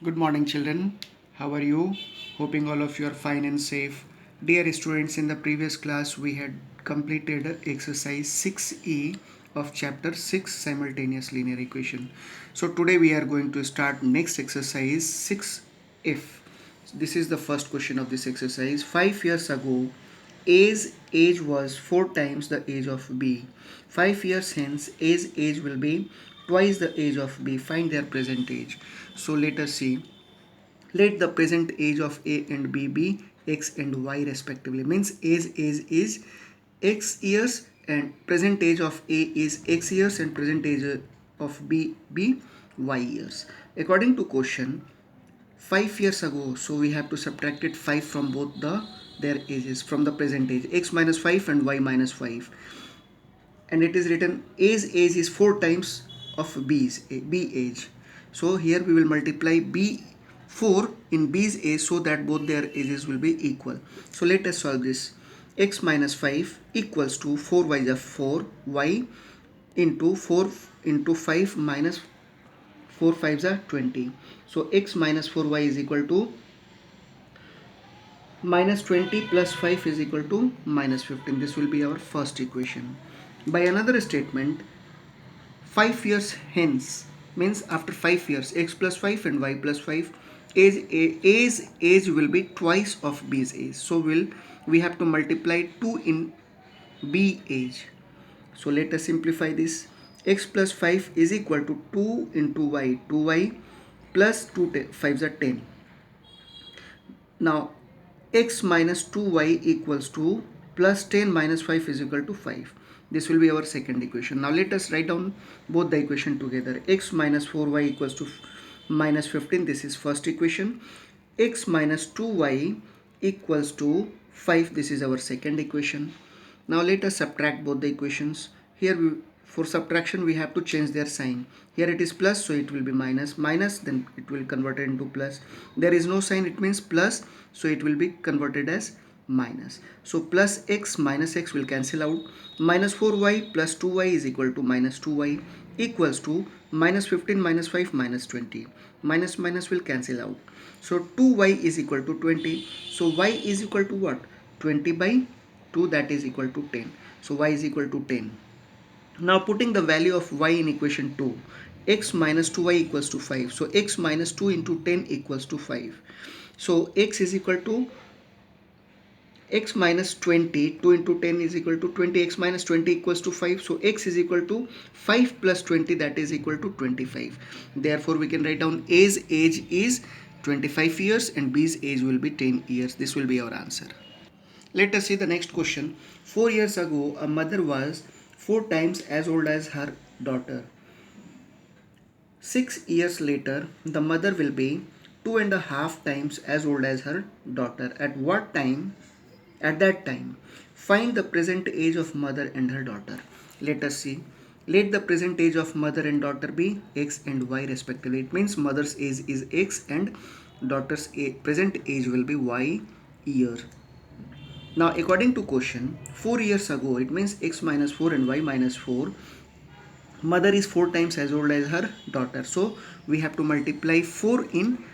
Good morning, children. How are you? Hoping all of you are fine and safe. Dear students, in the previous class, we had completed exercise 6E of chapter 6 simultaneous linear equation. So, today we are going to start next exercise 6F. This is the first question of this exercise. 5 years ago, A's age was 4 times the age of B. 5 years hence, A's age will be twice the age of B. Find their present age. So let us see. Let the present age of A and B be X and Y respectively. Means A's age is X years and present age of A is X years and present age of B be Y years. According to question, 5 years ago, so we have to subtract it 5 from both their ages from the present age, x minus 5 and y minus 5, and it is written A's age is 4 times of B age. So here we will multiply B 4 in B's age so that both their ages will be equal. So let us solve this. X minus 5 equals to 4y is 4 y into 4 into 5 minus 4 5s are 20. So x minus 4y is equal to minus 20 plus 5 is equal to minus 15. This will be our first equation. By another statement, 5 years hence means after 5 years, x plus 5 and y plus 5, A's age will be twice of B's age. So we have to multiply 2 in B age. So let us simplify this. X plus 5 is equal to 2 into y, 2y plus 2 5s are 10. Now x minus 2y equals to plus 10 minus 5 is equal to 5. This will be our second equation. Now let us write down both the equation together. X minus 4y equals to minus 15. This is first equation. X minus 2y equals to 5. This is our second equation. Now let us subtract both the equations. Here for subtraction we have to change their sign. Here it is plus, so it will be minus. Minus, then it will convert it into plus. There is no sign, it means plus, so it will be converted as minus. So plus x minus x will cancel out. Minus 4y plus 2y is equal to minus 2y equals to minus 15 minus 5 minus 20. Minus minus will cancel out. So 2y is equal to 20. So y is equal to what? 20 by 2, that is equal to 10. So y is equal to 10. Now putting the value of y in equation 2, x minus 2y equals to 5. So x minus 2 into 10 equals to 5. So x is equal to x minus 20, 2 into 10 is equal to 20, x minus 20 equals to 5. So x is equal to 5 plus 20, that is equal to 25. Therefore we can write down A's age is 25 years and B's age will be 10 years. This will be our answer. Let us see the next question. 4 years ago, a mother was 4 times as old as her daughter. 6 years later, the mother will be 2.5 times as old as her daughter. At what time? At that time, find the present age of mother and her daughter. Let us see. Let the present age of mother and daughter be x and y respectively. It means mother's age is x and daughter's present age will be y year. Now according to question, 4 years ago, it means x minus 4 and y minus 4. Mother is 4 times as old as her daughter. So we have to multiply 4 in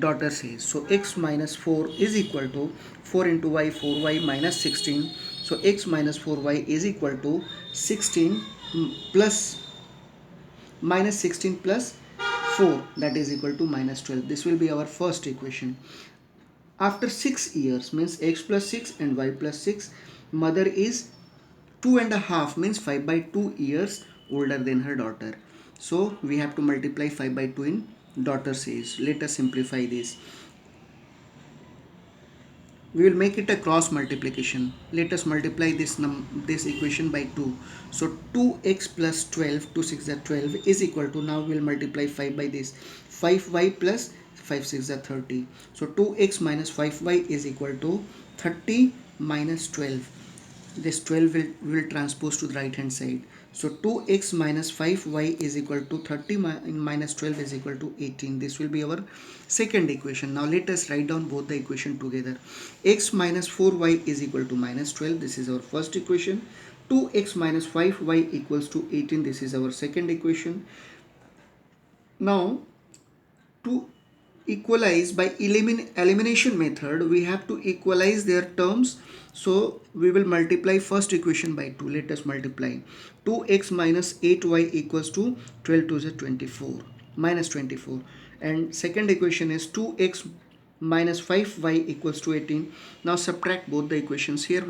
daughter's age. So x minus 4 is equal to 4 into y, 4y minus 16. So x minus 4y is equal to 16 plus minus 16 plus 4, that is equal to minus 12. This will be our first equation. After 6 years means x plus 6 and y plus 6, mother is 2.5 means 5 by 2 years older than her daughter. So we have to multiply 5 by 2 in daughter's age. Let us simplify this. We will make it a cross multiplication. Let us multiply this equation by 2. So 2x plus 12, 2 6 are 12 is equal to, now we will multiply 5 by this, 5y plus 5 6 are 30. So 2x minus 5y is equal to 30 minus 12. This 12 will transpose to the right hand side. So 2x minus 5y is equal to 30 minus 12 is equal to 18. This will be our second equation. Now let us write down both the equation together. X minus 4y is equal to minus 12. This is our first equation. 2x minus 5y equals to 18. This is our second equation. Now equalize by elimination method. We have to equalize their terms. So we will multiply first equation by 2. Let us multiply. 2x minus 8y equals to 12 to the 24 minus 24. And second equation is 2x minus 5y equals to 18. Now subtract both the equations. Here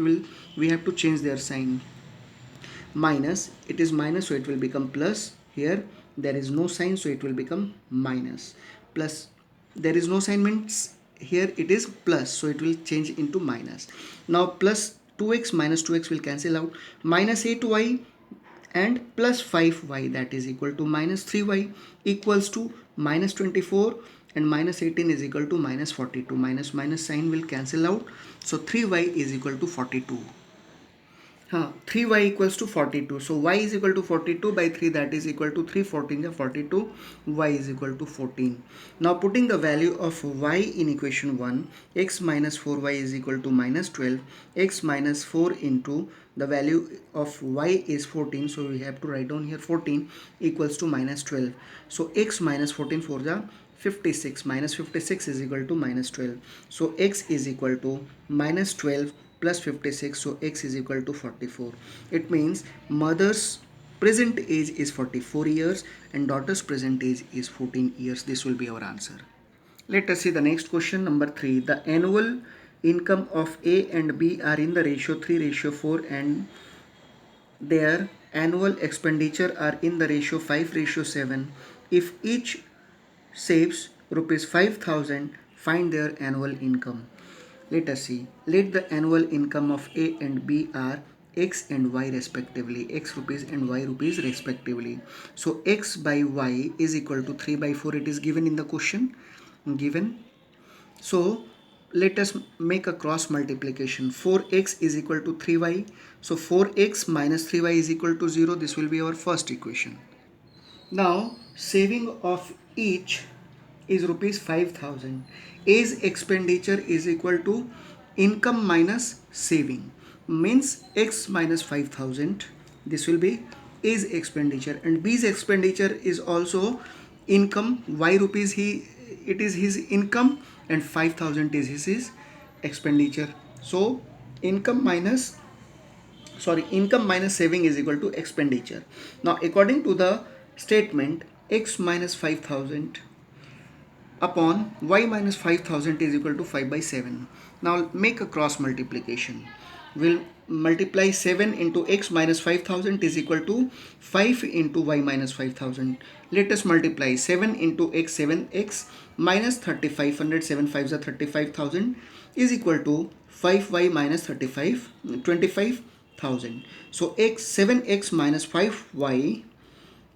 we have to change their sign. Minus, it is minus, so it will become plus. Here there is no sign, so it will become minus. Plus, there is no sign means here it is plus, so it will change into minus. Now plus 2x minus 2x will cancel out. Minus 8y and plus 5y, that is equal to minus 3y equals to minus 24, and minus 18 is equal to minus 42. Minus minus sign will cancel out, so 3y is equal to 42. 3y equals to 42. So y is equal to 42 by 3, that is equal to 3 14 is 42. Y is equal to 14. Now putting the value of y in equation 1, x minus 4y is equal to minus 12. X minus 4 into the value of y is 14. So we have to write down here 14 equals to minus 12. So x minus 14 for the 56. Minus 56 is equal to minus 12. So x is equal to minus 12 plus 56, so x is equal to 44. It means mother's present age is 44 years and daughter's present age is 14 years. This will be our answer. Let us see the next question, number 3. The annual income of A and B are in the ratio 3:4 and their annual expenditure are in the ratio 5:7. If each saves rupees 5,000, find their annual income. Let us see. Let the annual income of A and B are x and y respectively. X rupees and y rupees respectively. So x by y is equal to 3/4. It is given in the question. Given. So let us make a cross multiplication. 4x is equal to 3y. So 4x minus 3y is equal to 0. This will be our first equation. Now saving of each is rupees 5,000. A's expenditure is equal to income minus saving, means x minus 5,000. This will be A's expenditure, and B's expenditure is also income. Y rupees it is his income, and 5,000 is his expenditure. So income minus saving is equal to expenditure. Now according to the statement, x minus 5,000 upon y minus 5,000 is equal to 5/7. Now make a cross multiplication. We'll multiply 7 into x minus 5,000 is equal to 5 into y minus 5,000. Let us multiply 7 into x, 7x minus 3,500, 7 5s are 35,000 is equal to 5y minus 35, 25,000. So 7x minus 5y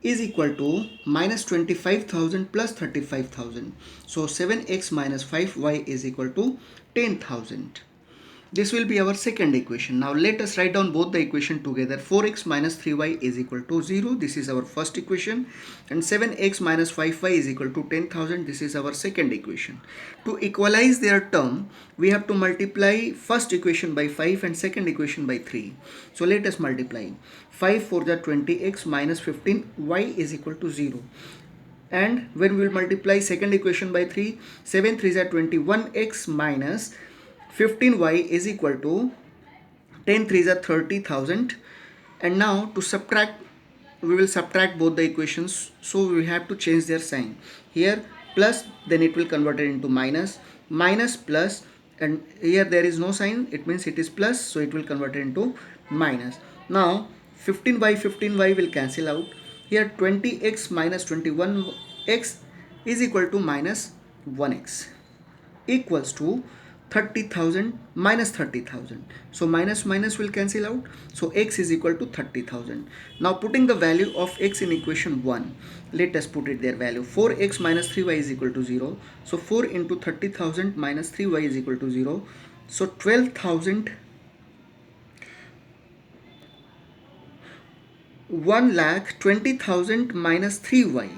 is equal to minus 25,000 plus 35,000. So 7x minus 5y is equal to 10,000. This will be our second equation. Now let us write down both the equation together. 4x minus 3y is equal to 0. This is our first equation. And 7x minus 5y is equal to 10,000. This is our second equation. To equalize their term, we have to multiply first equation by 5 and second equation by 3. So let us multiply. 5 for the 20x minus 15y is equal to 0. And when we will multiply second equation by 3, 7 3s are 21x minus 15y is equal to 10 3s are 30,000. And now to subtract, we will subtract both the equations, so we have to change their sign. Here plus, then it will convert it into minus, minus plus, and here there is no sign, it means it is plus, so it will convert it into minus. Now 15y will cancel out. Here 20x minus 21x is equal to minus 1x equals to 30,000 minus 30,000. So minus minus will cancel out. So x is equal to 30,000. Now putting the value of x in equation 1, let us put it their value. 4x minus 3y is equal to 0. So 4 into 30,000 minus 3y is equal to 0. So 12,000, 1,20,000 minus 3y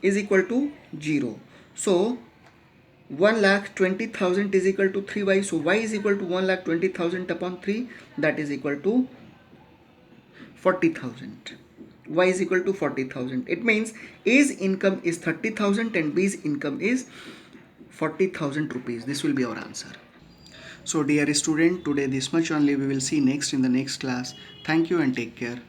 is equal to 0. So 1,20,000 is equal to 3y. So y is equal to 1,20,000 upon 3, that is equal to 40,000. Y is equal to 40,000. It means A's income is 30,000 and B's income is 40,000 rupees. This will be our answer. So dear student, today this much only. We will see next in the next class. Thank you and take care.